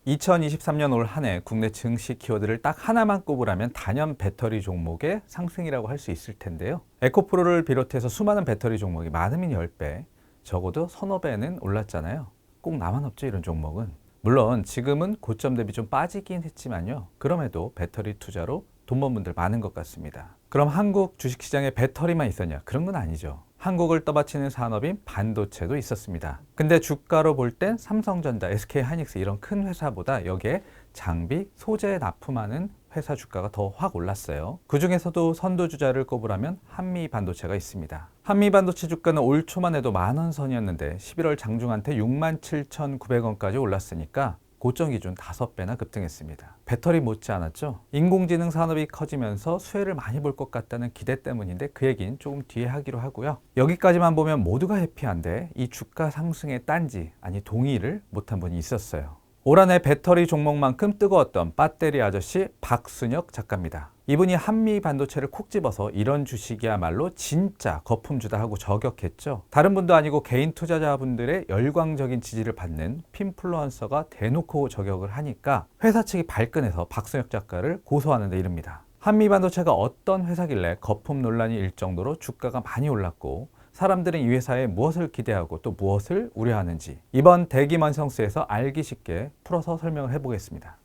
2023년 올 한 해 국내 증시 키워드를 딱 하나만 꼽으라면 단연 배터리 종목의 상승이라고 할 수 있을 텐데요. 에코프로를 비롯해서 수많은 배터리 종목이 많으면 10배, 적어도 서너 배는 올랐잖아요. 꼭 나만 없죠, 이런 종목은. 물론 지금은 고점 대비 좀 빠지긴 했지만요. 그럼에도 배터리 투자로 돈 번 분들 많은 것 같습니다. 그럼 한국 주식시장에 배터리만 있었냐? 그런 건 아니죠. 한국을 떠받치는 산업인 반도체도 있었습니다. 근데 주가로 볼 땐 삼성전자, SK하이닉스 이런 큰 회사보다 여기에 장비, 소재 납품하는 회사 주가가 더 확 올랐어요. 그 중에서도 선두주자를 꼽으라면 한미반도체가 있습니다. 한미반도체 주가는 올 초만 해도 만원 선이었는데 11월 장중한테 67,900원까지 올랐으니까 고점 기준 5배나 급등했습니다. 배터리 못지 않았죠? 인공지능 산업이 커지면서 수혜를 많이 볼 것 같다는 기대 때문인데 그 얘기는 조금 뒤에 하기로 하고요. 여기까지만 보면 모두가 해피한데 이 주가 상승의 딴지, 아니 동의를 못한 분이 있었어요. 올 한 해 배터리 종목만큼 뜨거웠던 배터리 아저씨 박순혁 작가입니다. 이분이 한미 반도체를 콕 집어서 이런 주식이야말로 진짜 거품주다 하고 저격했죠. 다른 분도 아니고 개인 투자자분들의 열광적인 지지를 받는 핀플루언서가 대놓고 저격을 하니까 회사 측이 발끈해서 박순혁 작가를 고소하는 데 이릅니다. 한미 반도체가 어떤 회사길래 거품 논란이 일 정도로 주가가 많이 올랐고 사람들은 이 회사에 무엇을 기대하고 또 무엇을 우려하는지 이번 대기만성스에서 알기 쉽게 풀어서 설명을 해보겠습니다.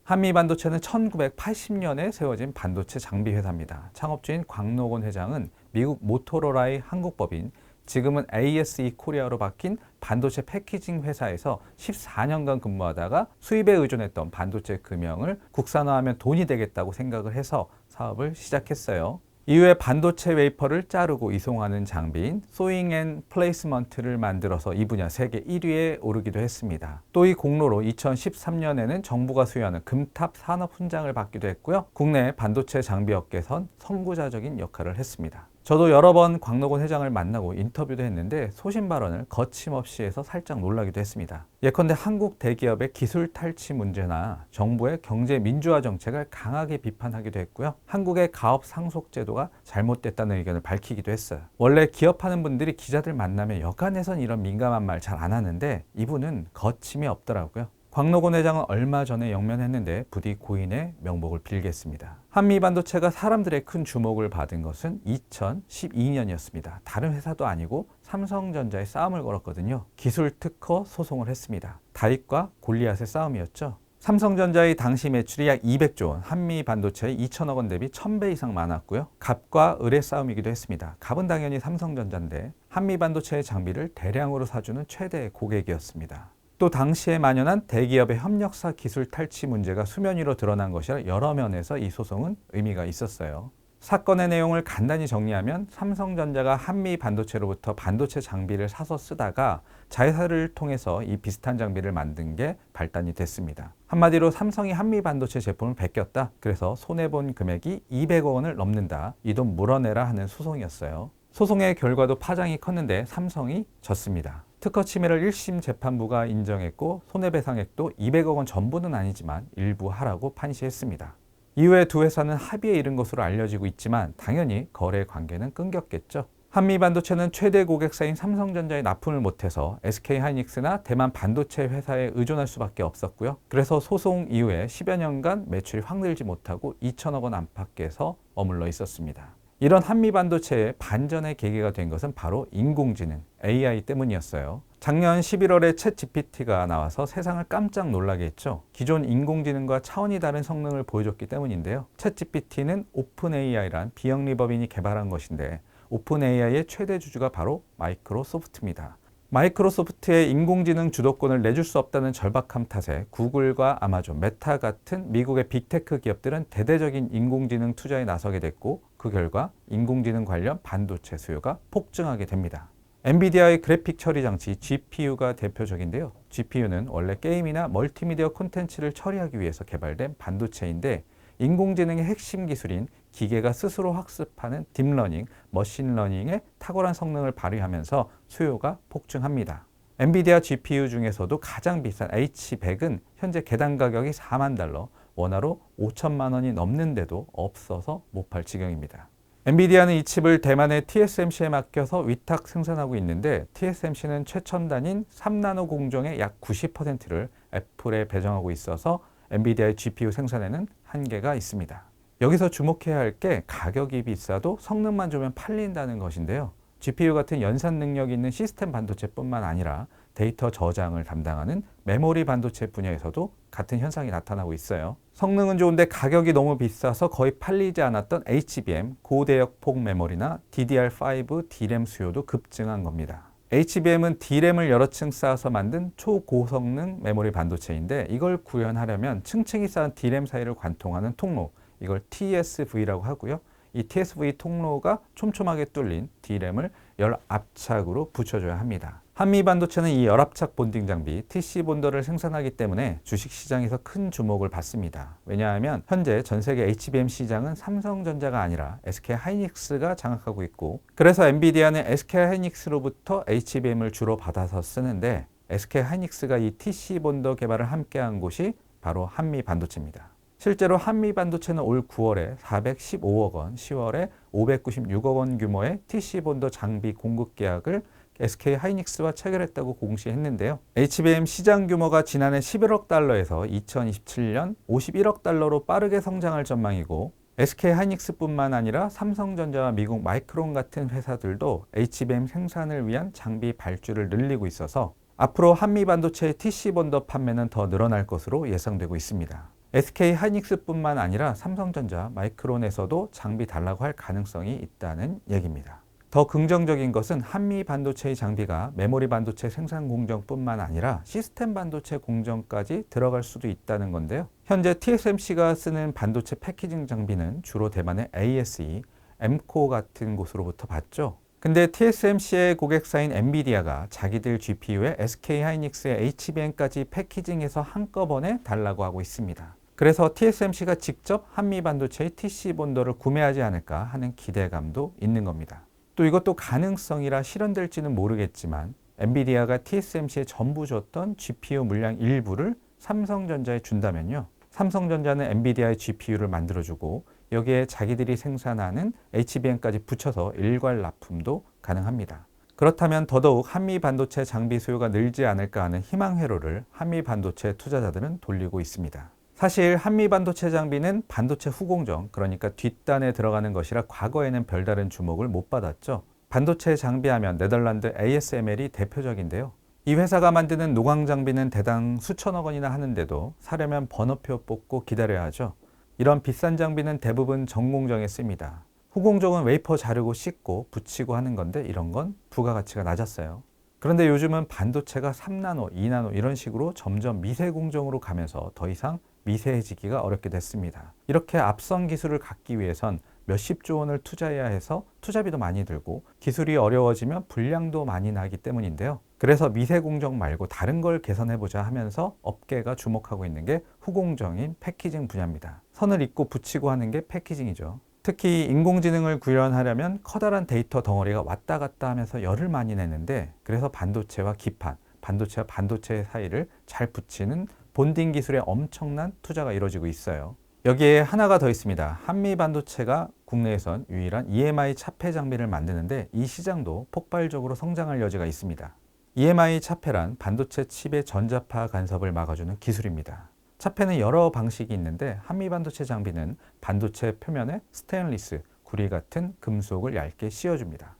한미반도체는 1980년에 세워진 반도체 장비 회사입니다. 창업주인 광노곤 회장은 미국 모토로라의 한국법인 지금은 ASE 코리아로 바뀐 반도체 패키징 회사에서 14년간 근무하다가 수입에 의존했던 반도체 금형을 국산화하면 돈이 되겠다고 생각을 해서 사업을 시작했어요. 이후에 반도체 웨이퍼를 자르고 이송하는 장비인 소잉 앤 플레이스먼트를 만들어서 이 분야 세계 1위에 오르기도 했습니다. 또 이 공로로 2013년에는 정부가 수여하는 금탑 산업 훈장을 받기도 했고요. 국내 반도체 장비 업계에선 선구자적인 역할을 했습니다. 저도 여러 번 광노곤 회장을 만나고 인터뷰도 했는데 소신 발언을 거침없이 해서 살짝 놀라기도 했습니다. 예컨대 한국 대기업의 기술 탈취 문제나 정부의 경제 민주화 정책을 강하게 비판하기도 했고요. 한국의 가업 상속 제도가 잘못됐다는 의견을 밝히기도 했어요. 원래 기업하는 분들이 기자들 만나면 여간에선 이런 민감한 말 잘 안 하는데 이분은 거침이 없더라고요. 광노곤 회장은 얼마 전에 영면했는데 부디 고인의 명복을 빌겠습니다. 한미반도체가 사람들의 큰 주목을 받은 것은 2012년이었습니다. 다른 회사도 아니고 삼성전자의 싸움을 걸었거든요. 기술 특허 소송을 했습니다. 다윗과 골리앗의 싸움이었죠. 삼성전자의 당시 매출이 약 200조 원, 한미반도체의 2천억 원 대비 1000배 이상 많았고요. 갑과 을의 싸움이기도 했습니다. 갑은 당연히 삼성전자인데 한미반도체의 장비를 대량으로 사주는 최대의 고객이었습니다. 또 당시에 만연한 대기업의 협력사 기술 탈취 문제가 수면 위로 드러난 것이라 여러 면에서 이 소송은 의미가 있었어요. 사건의 내용을 간단히 정리하면 삼성전자가 한미 반도체로부터 반도체 장비를 사서 쓰다가 자회사를 통해서 이 비슷한 장비를 만든 게 발단이 됐습니다. 한마디로 삼성이 한미 반도체 제품을 베꼈다. 그래서 손해본 금액이 200억 원을 넘는다. 이 돈 물어내라 하는 소송이었어요. 소송의 결과도 파장이 컸는데 삼성이 졌습니다. 특허 침해를 1심 재판부가 인정했고 손해배상액도 200억 원 전부는 아니지만 일부 하라고 판시했습니다. 이후에 두 회사는 합의에 이른 것으로 알려지고 있지만 당연히 거래 관계는 끊겼겠죠. 한미반도체는 최대 고객사인 삼성전자에 납품을 못해서 SK하이닉스나 대만 반도체 회사에 의존할 수밖에 없었고요. 그래서 소송 이후에 10여 년간 매출이 확 늘지 못하고 2천억 원 안팎에서 머물러 있었습니다. 이런 한미반도체의 반전의 계기가 된 것은 바로 인공지능, AI 때문이었어요. 작년 11월에 챗 GPT가 나와서 세상을 깜짝 놀라게 했죠. 기존 인공지능과 차원이 다른 성능을 보여줬기 때문인데요. 챗 GPT는 오픈 AI란 비영리 법인이 개발한 것인데 오픈 AI의 최대 주주가 바로 마이크로소프트입니다. 마이크로소프트의 인공지능 주도권을 내줄 수 없다는 절박함 탓에 구글과 아마존, 메타 같은 미국의 빅테크 기업들은 대대적인 인공지능 투자에 나서게 됐고 그 결과 인공지능 관련 반도체 수요가 폭증하게 됩니다. 엔비디아의 그래픽 처리 장치 GPU가 대표적인데요. GPU는 원래 게임이나 멀티미디어 콘텐츠를 처리하기 위해서 개발된 반도체인데 인공지능의 핵심 기술인 기계가 스스로 학습하는 딥러닝, 머신러닝의 탁월한 성능을 발휘하면서 수요가 폭증합니다. 엔비디아 GPU 중에서도 가장 비싼 H100은 현재 개당 가격이 4만 달러, 원화로 5천만 원이 넘는데도 없어서 못 팔 지경입니다. 엔비디아는 이 칩을 대만의 TSMC에 맡겨서 위탁 생산하고 있는데 TSMC는 최첨단인 3나노 공정의 약 90%를 애플에 배정하고 있어서 엔비디아의 GPU 생산에는 한계가 있습니다. 여기서 주목해야 할 게 가격이 비싸도 성능만 좋으면 팔린다는 것인데요. GPU 같은 연산 능력이 있는 시스템 반도체뿐만 아니라 데이터 저장을 담당하는 메모리 반도체 분야에서도 같은 현상이 나타나고 있어요. 성능은 좋은데 가격이 너무 비싸서 거의 팔리지 않았던 HBM, 고대역폭 메모리나 DDR5 D램 수요도 급증한 겁니다. HBM은 D램을 여러 층 쌓아서 만든 초고성능 메모리 반도체인데 이걸 구현하려면 층층이 쌓은 D램 사이를 관통하는 통로, 이걸 TSV라고 하고요. 이 TSV 통로가 촘촘하게 뚫린 D램을 열압착으로 붙여줘야 합니다. 한미 반도체는 이 열압착 본딩 장비 TC 본더를 생산하기 때문에 주식시장에서 큰 주목을 받습니다. 왜냐하면 현재 전 세계 HBM 시장은 삼성전자가 아니라 SK하이닉스가 장악하고 있고, 그래서 엔비디아는 SK하이닉스로부터 HBM을 주로 받아서 쓰는데 SK하이닉스가 이 TC 본더 개발을 함께한 곳이 바로 한미 반도체입니다. 실제로 한미 반도체는 올 9월에 415억 원, 10월에 596억 원 규모의 TC 본더 장비 공급 계약을 SK하이닉스와 체결했다고 공시했는데요. HBM 시장 규모가 지난해 11억 달러에서 2027년 51억 달러로 빠르게 성장할 전망이고, SK하이닉스뿐만 아니라 삼성전자와 미국 마이크론 같은 회사들도 HBM 생산을 위한 장비 발주를 늘리고 있어서 앞으로 한미 반도체의 TC 본더 판매는 더 늘어날 것으로 예상되고 있습니다. SK하이닉스뿐만 아니라 삼성전자, 마이크론에서도 장비 달라고 할 가능성이 있다는 얘기입니다. 더 긍정적인 것은 한미 반도체의 장비가 메모리 반도체 생산 공정뿐만 아니라 시스템 반도체 공정까지 들어갈 수도 있다는 건데요. 현재 TSMC가 쓰는 반도체 패키징 장비는 주로 대만의 ASE, M코 같은 곳으로부터 받죠. 근데 TSMC의 고객사인 엔비디아가 자기들 GPU에 SK하이닉스의 HBM까지 패키징해서 한꺼번에 달라고 하고 있습니다. 그래서 TSMC가 직접 한미 반도체의 TC 본더를 구매하지 않을까 하는 기대감도 있는 겁니다. 또 이것도 가능성이라 실현될지는 모르겠지만 엔비디아가 TSMC에 전부 줬던 GPU 물량 일부를 삼성전자에 준다면요. 삼성전자는 엔비디아의 GPU를 만들어주고 여기에 자기들이 생산하는 HBM까지 붙여서 일괄 납품도 가능합니다. 그렇다면 더더욱 한미 반도체 장비 수요가 늘지 않을까 하는 희망 회로를 한미 반도체 투자자들은 돌리고 있습니다. 사실 한미 반도체 장비는 반도체 후공정, 그러니까 뒷단에 들어가는 것이라 과거에는 별다른 주목을 못 받았죠. 반도체 장비하면 네덜란드 ASML이 대표적인데요. 이 회사가 만드는 노광 장비는 대당 수천억 원이나 하는데도 사려면 번호표 뽑고 기다려야 하죠. 이런 비싼 장비는 대부분 전공정에 씁니다. 후공정은 웨이퍼 자르고 씻고 붙이고 하는 건데 이런 건 부가가치가 낮았어요. 그런데 요즘은 반도체가 3나노, 2나노 이런 식으로 점점 미세 공정으로 가면서 더 이상 미세해지기가 어렵게 됐습니다. 이렇게 앞선 기술을 갖기 위해선 몇십조 원을 투자해야 해서 투자비도 많이 들고 기술이 어려워지면 불량도 많이 나기 때문인데요. 그래서 미세 공정 말고 다른 걸 개선해보자 하면서 업계가 주목하고 있는 게 후공정인 패키징 분야입니다. 선을 잇고 붙이고 하는 게 패키징이죠. 특히 인공지능을 구현하려면 커다란 데이터 덩어리가 왔다 갔다 하면서 열을 많이 내는데, 그래서 반도체와 기판, 반도체와 반도체 사이를 잘 붙이는 본딩 기술에 엄청난 투자가 이루어지고 있어요. 여기에 하나가 더 있습니다. 한미 반도체가 국내에선 유일한 EMI 차폐 장비를 만드는데 이 시장도 폭발적으로 성장할 여지가 있습니다. EMI 차폐란 반도체 칩의 전자파 간섭을 막아주는 기술입니다. 차폐는 여러 방식이 있는데 한미 반도체 장비는 반도체 표면에 스테인리스, 구리 같은 금속을 얇게 씌워줍니다.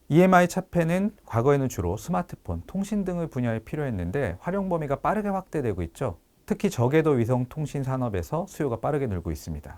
EMI 차폐는 과거에는 주로 스마트폰, 통신 등의 분야에 필요했는데 활용 범위가 빠르게 확대되고 있죠. 특히 저궤도 위성 통신 산업에서 수요가 빠르게 늘고 있습니다.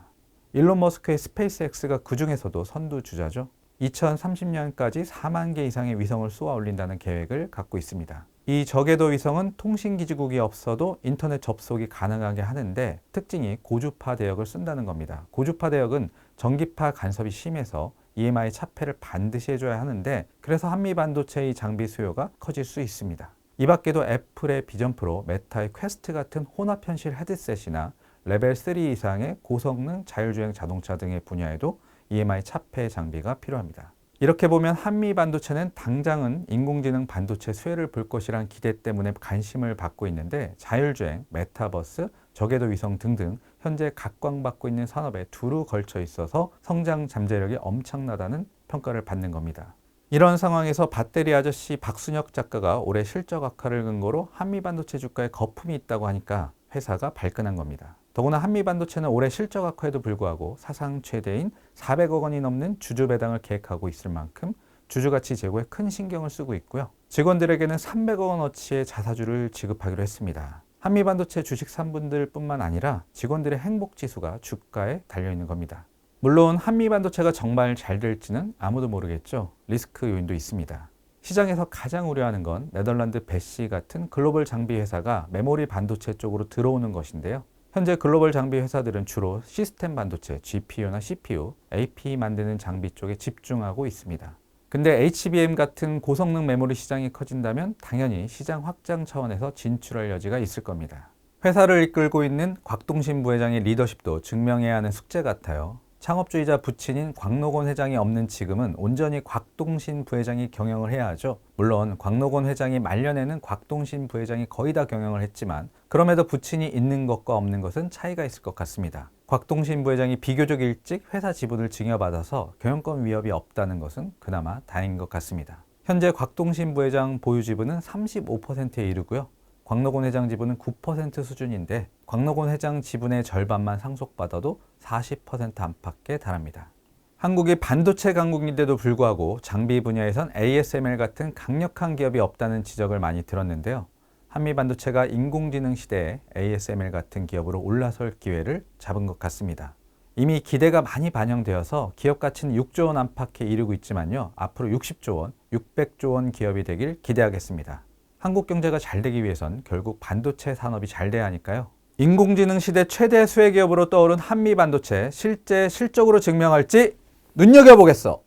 일론 머스크의 스페이스X가 그 중에서도 선두주자죠. 2030년까지 4만 개 이상의 위성을 쏘아 올린다는 계획을 갖고 있습니다. 이 저궤도 위성은 통신기지국이 없어도 인터넷 접속이 가능하게 하는데 특징이 고주파 대역을 쓴다는 겁니다. 고주파 대역은 전기파 간섭이 심해서 EMI 차폐를 반드시 해줘야 하는데, 그래서 한미 반도체의 장비 수요가 커질 수 있습니다. 이 밖에도 애플의 비전 프로, 메타의 퀘스트 같은 혼합 현실 헤드셋이나 레벨 3 이상의 고성능 자율주행 자동차 등의 분야에도 EMI 차폐 장비가 필요합니다. 이렇게 보면 한미 반도체는 당장은 인공지능 반도체 수혜를 볼 것이란 기대 때문에 관심을 받고 있는데 자율주행, 메타버스, 저궤도 위성 등등 현재 각광받고 있는 산업에 두루 걸쳐 있어서 성장 잠재력이 엄청나다는 평가를 받는 겁니다. 이런 상황에서 배터리 아저씨 박순혁 작가가 올해 실적 악화를 근거로 한미 반도체 주가에 거품이 있다고 하니까 회사가 발끈한 겁니다. 더구나 한미 반도체는 올해 실적 악화에도 불구하고 사상 최대인 400억 원이 넘는 주주 배당을 계획하고 있을 만큼 주주 가치 제고에 큰 신경을 쓰고 있고요. 직원들에게는 300억 원어치의 자사주를 지급하기로 했습니다. 한미 반도체 주식 3분들 뿐만 아니라 직원들의 행복 지수가 주가에 달려있는 겁니다. 물론 한미 반도체가 정말 잘 될지는 아무도 모르겠죠. 리스크 요인도 있습니다. 시장에서 가장 우려하는 건 네덜란드 배시 같은 글로벌 장비 회사가 메모리 반도체 쪽으로 들어오는 것인데요. 현재 글로벌 장비 회사들은 주로 시스템 반도체, GPU나 CPU, AP 만드는 장비 쪽에 집중하고 있습니다. 근데 HBM 같은 고성능 메모리 시장이 커진다면 당연히 시장 확장 차원에서 진출할 여지가 있을 겁니다. 회사를 이끌고 있는 곽동신 부회장의 리더십도 증명해야 하는 숙제 같아요. 창업주의자 부친인 곽노건 회장이 없는 지금은 온전히 곽동신 부회장이 경영을 해야 하죠. 물론 곽노건 회장이 말년에는 곽동신 부회장이 거의 다 경영을 했지만 그럼에도 부친이 있는 것과 없는 것은 차이가 있을 것 같습니다. 곽동신 부회장이 비교적 일찍 회사 지분을 증여받아서 경영권 위협이 없다는 것은 그나마 다행인 것 같습니다. 현재 곽동신 부회장 보유 지분은 35%에 이르고요. 곽노건 회장 지분은 9% 수준인데 곽노건 회장 지분의 절반만 상속받아도 40% 안팎에 달합니다. 한국이 반도체 강국인데도 불구하고 장비 분야에선 ASML 같은 강력한 기업이 없다는 지적을 많이 들었는데요. 한미 반도체가 인공지능 시대에 ASML 같은 기업으로 올라설 기회를 잡은 것 같습니다. 이미 기대가 많이 반영되어서 기업 가치는 6조 원 안팎에 이르고 있지만요. 앞으로 60조 원, 600조 원 기업이 되길 기대하겠습니다. 한국 경제가 잘 되기 위해선 결국 반도체 산업이 잘 돼야 하니까요. 인공지능 시대 최대 수혜 기업으로 떠오른 한미 반도체 실제 실적으로 증명할지 눈여겨보겠어.